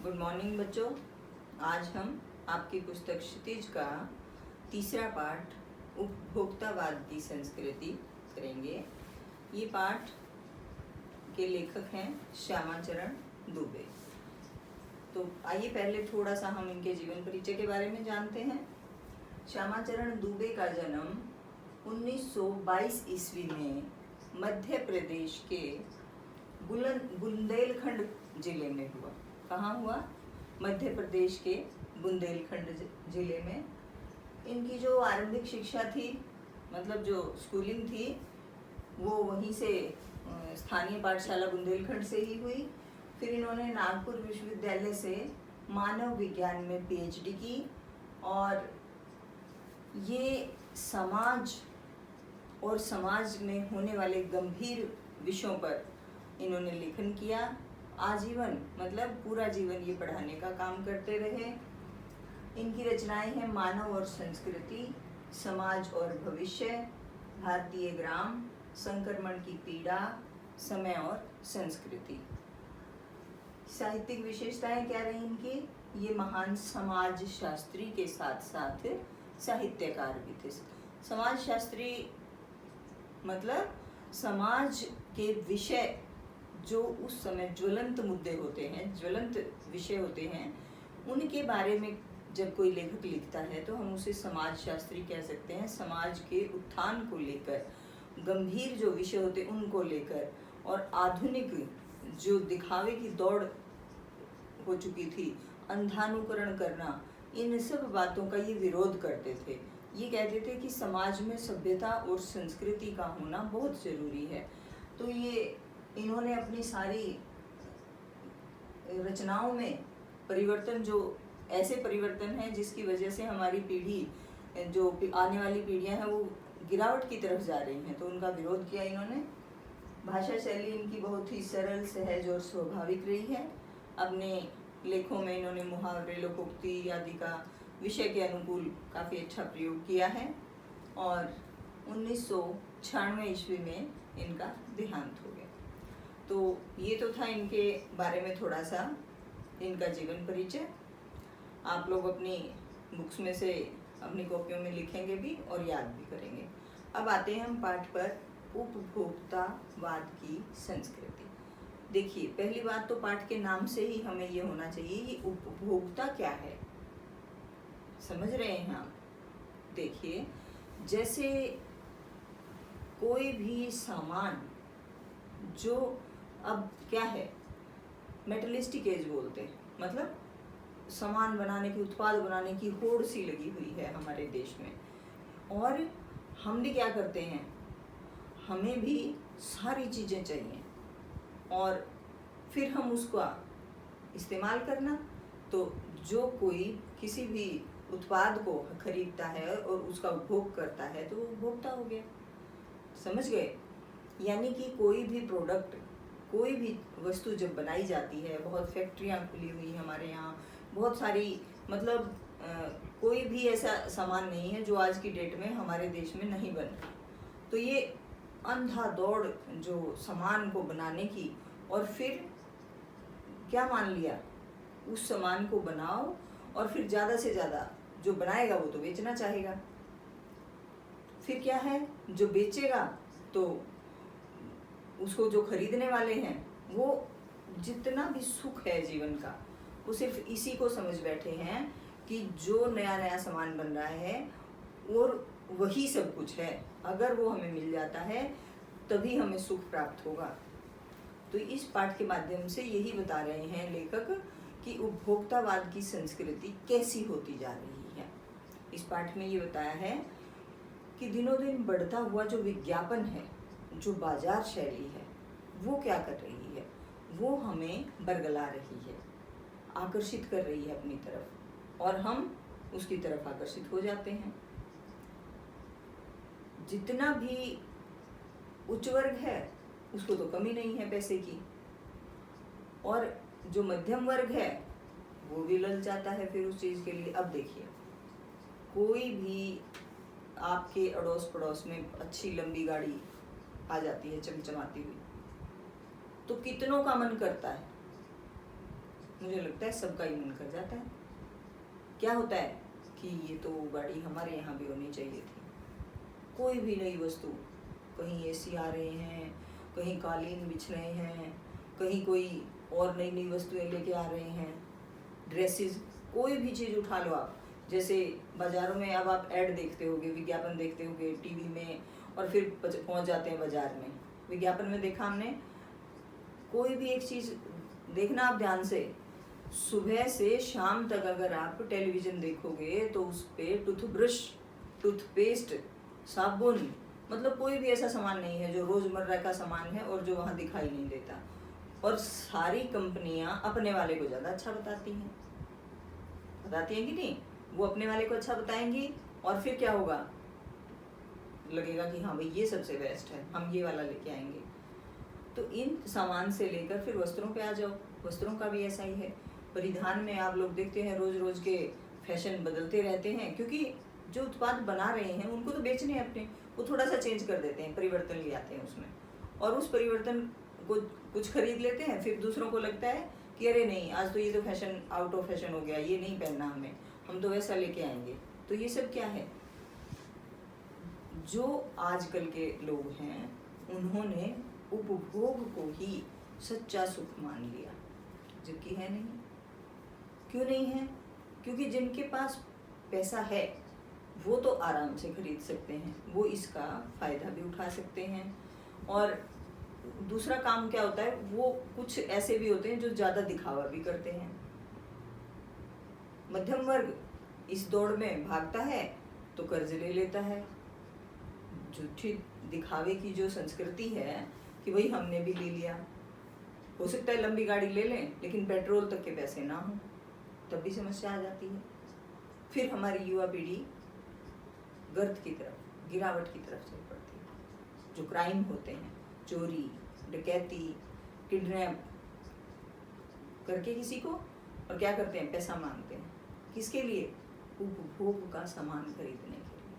Good morning बच्चों। आज हम आपकी पुस्तक क्षितिज का तीसरा पाठ उपभोक्तावाद की संस्कृति करेंगे। ये पाठ के लेखक हैं श्यामाचरण दुबे। तो आइए पहले थोड़ा सा हम इनके जीवन परिचय के बारे में जानते हैं। श्यामाचरण दुबे का जन्म 1922 ईस्वी में मध्य प्रदेश के बुंदेलखंड जिले में हुआ। कहाँ हुआ? मध्य प्रदेश के बुंदेलखंड जिले में। इनकी जो आरंभिक शिक्षा थी, मतलब जो स्कूलिंग थी, वो वहीं से स्थानीय पाठशाला बुंदेलखंड से ही हुई। फिर इन्होंने नागपुर विश्वविद्यालय से मानव विज्ञान में पीएचडी की और ये समाज और समाज में होने वाले गंभीर विषयों पर इन्होंने लेखन किया। आजीवन मतलब पूरा जीवन ये पढ़ाने का काम करते रहे। इनकी रचनाएं हैं मानव और संस्कृति, समाज और भविष्य, भारतीय ग्राम, संक्रमण की पीड़ा, समय और संस्कृति। साहित्यिक विशेषताएं क्या रही इनकी? ये महान समाज शास्त्री के साथ साथ साहित्यकार भी थे। समाज शास्त्री मतलब समाज के विषय जो उस समय ज्वलंत मुद्दे होते हैं, ज्वलंत विषय होते हैं, उनके बारे में जब कोई लेखक लिखता है तो हम उसे समाज शास्त्री कह सकते हैं। समाज के उत्थान को लेकर, गंभीर जो विषय होते हैं उनको लेकर, और आधुनिक जो दिखावे की दौड़ हो चुकी थी, अंधानुकरण करना, इन सब बातों का ये विरोध करते थे। ये कहते थे कि समाज में सभ्यता और संस्कृति का होना बहुत जरूरी है। तो ये इन्होंने अपनी सारी रचनाओं में परिवर्तन, जो ऐसे परिवर्तन हैं जिसकी वजह से हमारी पीढ़ी, जो आने वाली पीढ़ियां हैं, वो गिरावट की तरफ जा रही हैं, तो उनका विरोध किया इन्होंने। भाषा शैली इनकी बहुत ही सरल, सहज और स्वाभाविक रही है। अपने लेखों में इन्होंने मुहावरे, लोकोक्ति आदि का विषय के अनुकूल काफ़ी अच्छा प्रयोग किया है। और 1996 ईस्वी में इनका देहांत हो गया। तो ये तो था इनके बारे में थोड़ा सा इनका जीवन परिचय। आप लोग अपनी बुक्स में से अपनी कॉपियों में लिखेंगे भी और याद भी करेंगे। अब आते हैं हम पाठ पर, उपभोक्तावाद की संस्कृति। देखिए, पहली बात तो पाठ के नाम से ही हमें ये होना चाहिए कि उपभोक्ता क्या है। समझ रहे हैं आप? देखिए, जैसे कोई भी सामान जो अब क्या है, मेटलिस्टिक एज बोलते हैं, मतलब सामान बनाने की, उत्पाद बनाने की होड़ सी लगी हुई है हमारे देश में। और हम भी क्या करते हैं, हमें भी सारी चीज़ें चाहिए और फिर हम उसका इस्तेमाल करना। तो जो कोई किसी भी उत्पाद को खरीदता है और उसका उपभोग करता है तो वो उपभोक्ता हो गया। समझ गए? यानी कि कोई भी प्रोडक्ट, कोई भी वस्तु जब बनाई जाती है, बहुत फैक्ट्रियाँ खुली हुई हमारे यहाँ, बहुत सारी, मतलब कोई भी ऐसा सामान नहीं है जो आज की डेट में हमारे देश में नहीं बन रहा। तो ये अंधा दौड़ जो सामान को बनाने की, और फिर क्या मान लिया, उस सामान को बनाओ और फिर ज़्यादा से ज़्यादा जो बनाएगा वो तो बेचना चाहेगा। फिर क्या है, जो बेचेगा तो उसको जो खरीदने वाले हैं वो जितना भी सुख है जीवन का, वो सिर्फ इसी को समझ बैठे हैं कि जो नया नया सामान बन रहा है और वही सब कुछ है, अगर वो हमें मिल जाता है तभी हमें सुख प्राप्त होगा। तो इस पाठ के माध्यम से यही बता रहे हैं लेखक कि उपभोक्तावाद की संस्कृति कैसी होती जा रही है। इस पाठ में ये बताया है कि दिनों दिन बढ़ता हुआ जो विज्ञापन है, जो बाजार शैली है, वो क्या कर रही है, वो हमें बरगला रही है, आकर्षित कर रही है अपनी तरफ, और हम उसकी तरफ आकर्षित हो जाते हैं। जितना भी उच्च वर्ग है उसको तो कमी नहीं है पैसे की, और जो मध्यम वर्ग है वो भी ललचाता है फिर उस चीज़ के लिए। अब देखिए, कोई भी आपके अड़ोस पड़ोस में अच्छी लंबी गाड़ी आ जाती है चमचमाती हुई, तो कितनों का मन करता है मुझे लगता है सबका ही मन कर जाता है। क्या होता है कि ये तो गाड़ी हमारे यहाँ भी होनी चाहिए थी। कोई भी नई वस्तु, कहीं एसी आ रहे हैं, कहीं कालीन बिछ रहे हैं, कहीं कोई और नई नई वस्तुएं लेके आ रहे हैं, ड्रेसेस, कोई भी चीज़ उठा लो आप। जैसे बाज़ारों में अब आप ऐड देखते होगे, विज्ञापन देखते होगे टीवी में, और फिर पहुंच जाते हैं बाज़ार में। विज्ञापन में देखा हमने, कोई भी एक चीज़ देखना आप ध्यान से, सुबह से शाम तक अगर आप टेलीविज़न देखोगे तो उस पर टूथब्रश, टूथपेस्ट, साबुन, मतलब कोई भी ऐसा सामान नहीं है जो रोज़मर्रा का सामान है और जो वहाँ दिखाई नहीं देता। और सारी कंपनियां अपने वाले को ज़्यादा अच्छा बताती हैं कि नहीं? वो अपने वाले को अच्छा बताएंगी और फिर क्या होगा, लगेगा कि हाँ भाई ये सबसे बेस्ट है, हम ये वाला लेके आएंगे। तो इन सामान से लेकर फिर वस्त्रों पे आ जाओ, वस्त्रों का भी ऐसा ही है। परिधान में आप लोग देखते हैं रोज रोज के फैशन बदलते रहते हैं, क्योंकि जो उत्पाद बना रहे हैं उनको तो बेचने हैं अपने, वो थोड़ा सा चेंज कर देते हैं, परिवर्तन ले आते हैं उसमें, और उस परिवर्तन को कुछ खरीद लेते हैं। फिर दूसरों को लगता है कि अरे नहीं, आज तो ये तो फैशन आउट ऑफ फैशन हो गया, ये नहीं पहनना हमें, हम तो वैसा लेके आएंगे। तो ये सब क्या है, जो आजकल के लोग हैं उन्होंने उपभोग को ही सच्चा सुख मान लिया, जबकि है नहीं। क्यों नहीं है? क्योंकि जिनके पास पैसा है वो तो आराम से खरीद सकते हैं, वो इसका फायदा भी उठा सकते हैं। और दूसरा काम क्या होता है, वो कुछ ऐसे भी होते हैं जो ज्यादा दिखावा भी करते हैं। मध्यम वर्ग इस दौड़ में भागता है तो कर्ज ले लेता है। झूठी दिखावे की जो संस्कृति है कि भाई हमने भी ले लिया, हो सकता है लंबी गाड़ी ले लें लेकिन पेट्रोल तक के पैसे ना हो, तब भी समस्या आ जाती है। फिर हमारी युवा पीढ़ी गर्त की तरफ, गिरावट की तरफ चल पड़ती है। जो क्राइम होते हैं, चोरी, डकैती, किडनैप करके किसी को, और क्या करते हैं, पैसा मांगते हैं। किसके लिए? उपभोग का सामान खरीदने के लिए।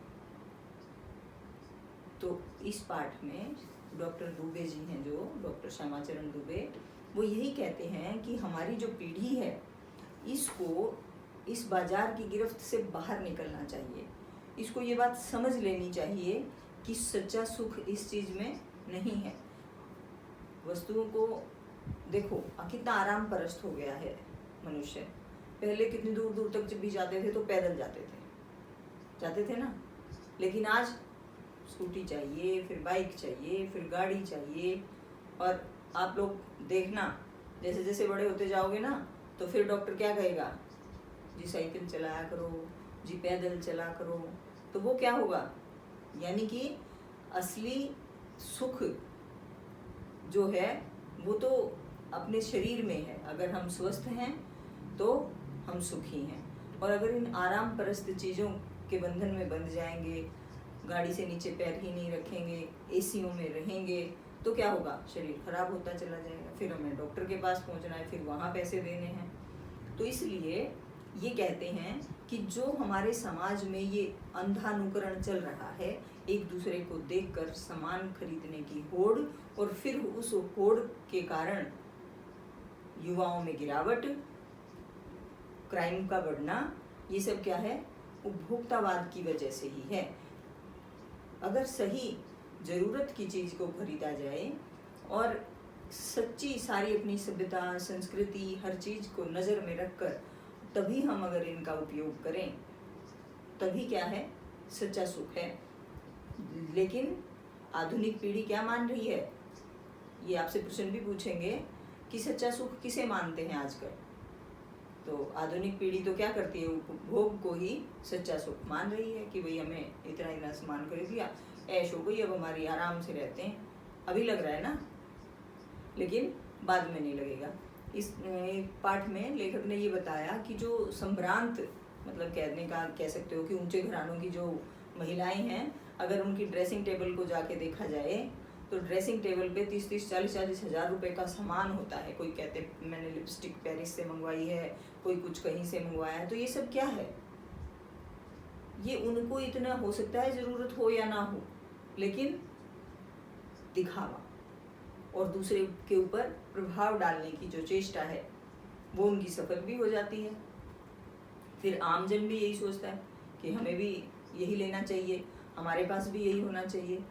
तो इस पाठ में डॉक्टर दुबे जी हैं, जो डॉक्टर श्यामाचरण दुबे, वो यही कहते हैं कि हमारी जो पीढ़ी है इसको इस बाजार की गिरफ्त से बाहर निकलना चाहिए। इसको ये बात समझ लेनी चाहिए कि सच्चा सुख इस चीज़ में नहीं है। वस्तुओं को देखो, कितना आराम परस्त हो गया है मनुष्य। पहले कितनी दूर दूर तक जब भी जाते थे तो पैदल जाते थे ना, लेकिन आज स्कूटी चाहिए, फिर बाइक चाहिए, फिर गाड़ी चाहिए। और आप लोग देखना, जैसे जैसे बड़े होते जाओगे ना तो फिर डॉक्टर क्या कहेगा, जी साइकिल चलाया करो, जी पैदल चला करो। तो वो क्या होगा, यानी कि असली सुख जो है वो तो अपने शरीर में है। अगर हम स्वस्थ हैं तो हम सुखी हैं, और अगर इन आराम परस्त चीज़ों के बंधन में बंध जाएंगे, गाड़ी से नीचे पैर ही नहीं रखेंगे, एसीओं में रहेंगे, तो क्या होगा, शरीर खराब होता चला जाएगा। फिर हमें डॉक्टर के पास पहुंचना है, फिर वहाँ पैसे देने हैं। तो इसलिए ये कहते हैं कि जो हमारे समाज में ये अंधानुकरण चल रहा है, एक दूसरे को देखकर सामान खरीदने की होड़, और फिर उस होड़ के कारण युवाओं में गिरावट, क्राइम का बढ़ना, ये सब क्या है, उपभोक्तावाद की वजह से ही है। अगर सही ज़रूरत की चीज़ को खरीदा जाए और सच्ची सारी अपनी सभ्यता, संस्कृति, हर चीज़ को नज़र में रखकर तभी हम अगर इनका उपयोग करें, तभी क्या है, सच्चा सुख है। लेकिन आधुनिक पीढ़ी क्या मान रही है, ये आपसे प्रश्न भी पूछेंगे कि सच्चा सुख किसे मानते हैं आजकल। तो आधुनिक पीढ़ी तो क्या करती है, उपभोग को ही सच्चा सुख मान रही है कि भाई हमें इतना इतना सामान खरीद लिया, ऐश हो गई, अब हमारी आराम से रहते हैं। अभी लग रहा है ना, लेकिन बाद में नहीं लगेगा। इस पाठ में लेखक ने ये बताया कि जो संभ्रांत, मतलब कहने का कह सकते हो कि ऊंचे घरानों की जो महिलाएं हैं, अगर उनकी ड्रेसिंग टेबल को जाके देखा जाए तो ड्रेसिंग टेबल पे 30-30, 40-40 हज़ार रुपए का सामान होता है। कोई कहते मैंने लिपस्टिक पेरिस से मंगवाई है, कोई कुछ कहीं से मंगवाया है। तो ये सब क्या है, ये उनको इतना हो सकता है ज़रूरत हो या ना हो, लेकिन दिखावा और दूसरे के ऊपर प्रभाव डालने की जो चेष्टा है, वो उनकी सफल भी हो जाती है। फिर आमजन भी यही सोचता है कि हमें भी यही लेना चाहिए, हमारे पास भी यही होना चाहिए।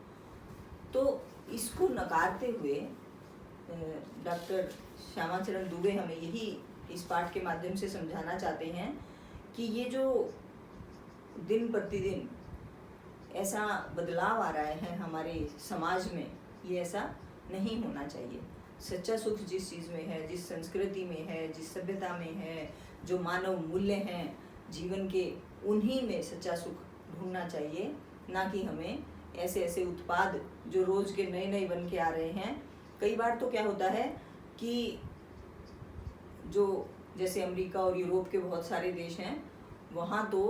तो इसको नकारते हुए डॉक्टर श्यामाचरण दुबे हमें यही इस पाठ के माध्यम से समझाना चाहते हैं कि ये जो दिन प्रतिदिन ऐसा बदलाव आ रहा है हमारे समाज में, ये ऐसा नहीं होना चाहिए। सच्चा सुख जिस चीज़ में है, जिस संस्कृति में है, जिस सभ्यता में है, जो मानव मूल्य हैं जीवन के, उन्हीं में सच्चा सुख ढूंढना चाहिए, ना कि हमें ऐसे ऐसे उत्पाद जो रोज के नए नए बन के आ रहे हैं। कई बार तो क्या होता है कि जो जैसे अमेरिका और यूरोप के बहुत सारे देश हैं, वहाँ तो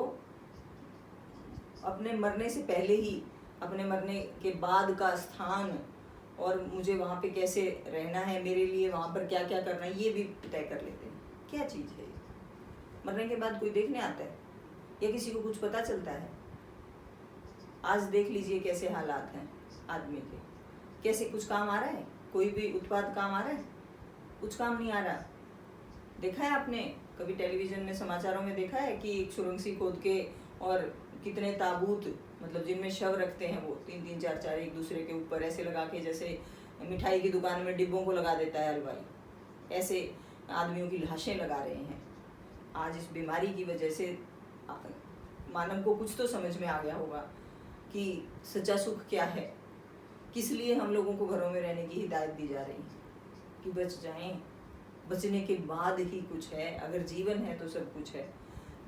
अपने मरने से पहले ही, अपने मरने के बाद का स्थान और मुझे वहाँ पे कैसे रहना है, मेरे लिए वहाँ पर क्या क्या करना है, ये भी तय कर लेते हैं। क्या चीज़ है ये? मरने के बाद कोई देखने आता है या किसी को कुछ पता चलता है? आज देख लीजिए कैसे हालात हैं आदमी के, कैसे कुछ काम आ रहा है? कोई भी उत्पाद काम आ रहा है? कुछ काम नहीं आ रहा। देखा है आपने कभी टेलीविजन में, समाचारों में देखा है कि एक सुरंग खोद के और कितने ताबूत, मतलब जिनमें शव रखते हैं, वो 3-3 4-4 एक दूसरे के ऊपर ऐसे लगा के, जैसे मिठाई की दुकान में डिब्बों को लगा देता है हलवाई, ऐसे आदमियों की लाशें लगा रहे हैं। आज इस बीमारी की वजह से मानव को कुछ तो समझ में आ गया होगा कि सच्चा सुख क्या है, किस लिए हम लोगों को घरों में रहने की हिदायत दी जा रही है कि बच जाएं। बचने के बाद ही कुछ है, अगर जीवन है तो सब कुछ है।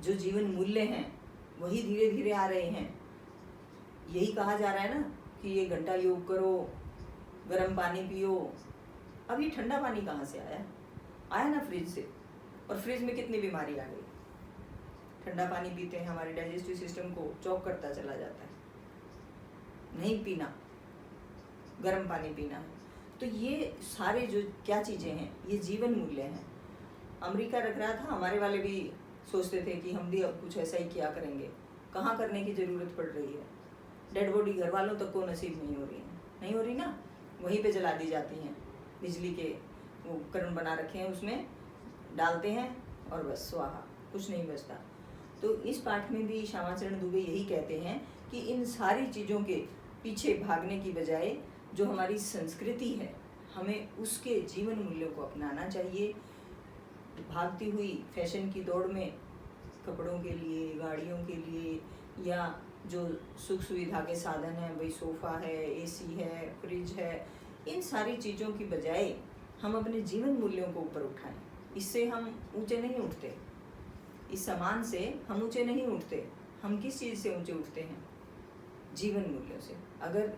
जो जीवन मूल्य हैं वही धीरे धीरे आ रहे हैं। यही कहा जा रहा है ना कि ये घंटा योग करो, गर्म पानी पियो। अब ये ठंडा पानी कहाँ से आया? आया ना फ्रिज से, और फ्रिज में कितनी बीमारी आ गई। ठंडा पानी पीते हैं, हमारे डाइजेस्टिव सिस्टम को चौक करता चला जाता है। नहीं पीना, गर्म पानी पीना है। तो ये सारे जो क्या चीज़ें हैं, ये जीवन मूल्य हैं। अमेरिका रख रहा था, हमारे वाले भी सोचते थे कि हम भी अब कुछ ऐसा ही किया करेंगे। कहाँ करने की ज़रूरत पड़ रही है? डेड बॉडी घर वालों तक को नसीब नहीं हो रही है, नहीं हो रही ना, वहीं पे जला दी जाती हैं। बिजली के वो उपकरण बना रखे हैं, उसमें डालते हैं और बस स्वाहा, कुछ नहीं बचता। तो इस पाठ में भी श्यामाचरण दुबे यही कहते हैं कि इन सारी चीज़ों के पीछे भागने की बजाय जो हमारी संस्कृति है, हमें उसके जीवन मूल्यों को अपनाना चाहिए। भागती हुई फैशन की दौड़ में कपड़ों के लिए, गाड़ियों के लिए, या जो सुख सुविधा के साधन हैं, वही सोफ़ा है, एसी है, फ्रिज है, इन सारी चीज़ों की बजाय हम अपने जीवन मूल्यों को ऊपर उठाएं। इससे हम ऊंचे नहीं उठते, इस सम्मान से हम ऊंचे नहीं उठते। हम किस चीज़ से ऊंचे उठते हैं? जीवन मूल्यों से। अगर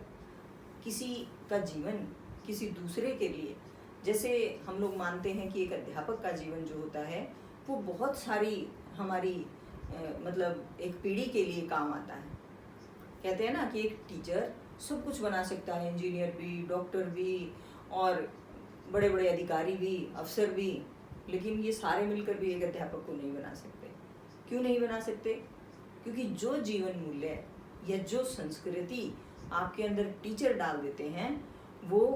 किसी का जीवन किसी दूसरे के लिए, जैसे हम लोग मानते हैं कि एक अध्यापक का जीवन जो होता है वो बहुत सारी हमारी मतलब एक पीढ़ी के लिए काम आता है। कहते हैं ना कि एक टीचर सब कुछ बना सकता है, इंजीनियर भी, डॉक्टर भी, और बड़े बड़े अधिकारी भी, अफसर भी, लेकिन ये सारे मिलकर भी एक अध्यापक को नहीं बना सकते। क्यों नहीं बना सकते? क्योंकि जो जीवन मूल्य या जो संस्कृति आपके अंदर टीचर डाल देते हैं, वो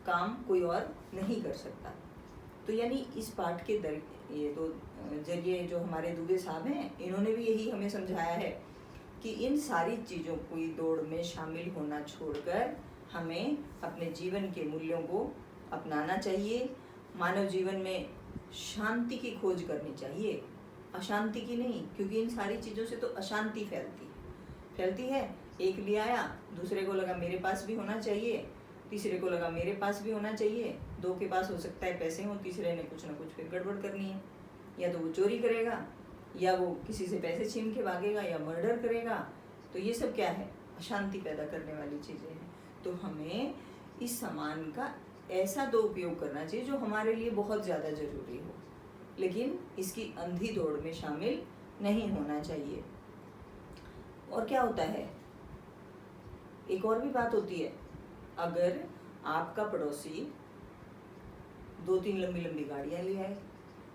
काम कोई और नहीं कर सकता। तो यानी इस पाठ के ये तो जरिए जो हमारे दुबे साहब हैं, इन्होंने भी यही हमें समझाया है कि इन सारी चीज़ों की दौड़ में शामिल होना छोड़कर हमें अपने जीवन के मूल्यों को अपनाना चाहिए। मानव जीवन में शांति की खोज करनी चाहिए, अशांति की नहीं, क्योंकि इन सारी चीज़ों से तो अशांति फैलती है। एक ले आया, दूसरे को लगा मेरे पास भी होना चाहिए, तीसरे को लगा मेरे पास भी होना चाहिए, दो के पास हो सकता है पैसे हों, तीसरे ने कुछ ना कुछ फिर गड़बड़ करनी है। या तो वो चोरी करेगा, या वो किसी से पैसे छीन के भागेगा, या मर्डर करेगा। तो ये सब क्या है? अशांति पैदा करने वाली चीज़ें हैं। तो हमें इस सामान का ऐसा दो उपयोग करना चाहिए जो हमारे लिए बहुत ज़्यादा ज़रूरी हो, लेकिन इसकी अंधी दौड़ में शामिल नहीं होना चाहिए। और क्या होता है, एक और भी बात होती है, अगर आपका पड़ोसी 2-3 लंबी लंबी गाड़ियाँ ले आए,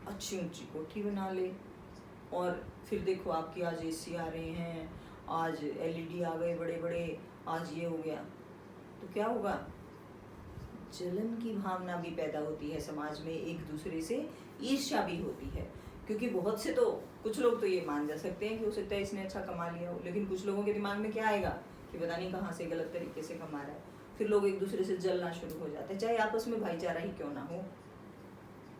अच्छी ऊंची कोठी बना ले, और फिर देखो आपकी आज एसी आ रहे हैं, आज एलईडी आ गए बड़े बड़े, आज ये हो गया, तो क्या होगा? जलन की भावना भी पैदा होती है समाज में, एक दूसरे से ईर्ष्या भी होती है। क्योंकि बहुत से तो, कुछ लोग तो ये मान जा सकते हैं कि हो सकता है इसने अच्छा कमा लिया हो, लेकिन कुछ लोगों के दिमाग में क्या आएगा कि पता नहीं कहाँ से गलत तरीके से कमा रहा है। फिर लोग एक दूसरे से जलना शुरू हो जाते हैं, चाहे आपस में भाईचारा ही क्यों ना हो।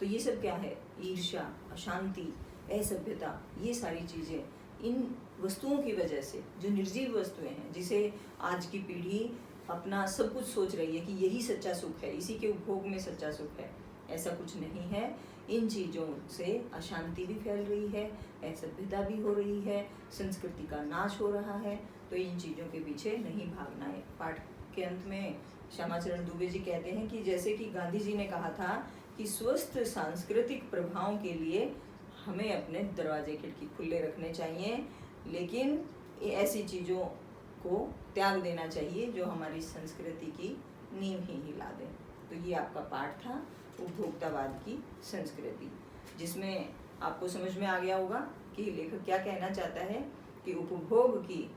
तो ये सब क्या है? ईर्ष्या, अशांति, असभ्यता, ये सारी चीज़ें इन वस्तुओं की वजह से, जो निर्जीव वस्तुएं हैं, जिसे आज की पीढ़ी अपना सब कुछ सोच रही है कि यही सच्चा सुख है, इसी के उपभोग में सच्चा सुख है, ऐसा कुछ नहीं है। इन चीज़ों से अशांति भी फैल रही है, असभ्यता भी हो रही है, संस्कृति का नाश हो रहा है। तो इन चीज़ों के पीछे नहीं भागना है। पाठ के अंत में श्यामाचरण दुबे जी कहते हैं कि जैसे कि गांधी जी ने कहा था कि स्वस्थ सांस्कृतिक प्रभावों के लिए हमें अपने दरवाजे खिड़की खुले रखने चाहिए, लेकिन ऐसी चीज़ों को त्याग देना चाहिए जो हमारी संस्कृति की नींव ही हिला दें। तो ये आपका पाठ था, उपभोक्तावाद की संस्कृति, जिसमें आपको समझ में आ गया होगा कि लेखक क्या कहना चाहता है कि उपभोग की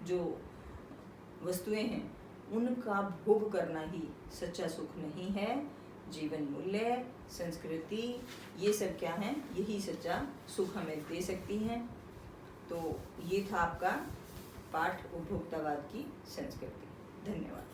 जो वस्तुएं हैं उनका भोग करना ही सच्चा सुख नहीं है। जीवन मूल्य, संस्कृति, ये सब क्या है? यही सच्चा सुख हमें दे सकती हैं। तो ये था आपका पाठ उपभोक्तावाद की संस्कृति। धन्यवाद।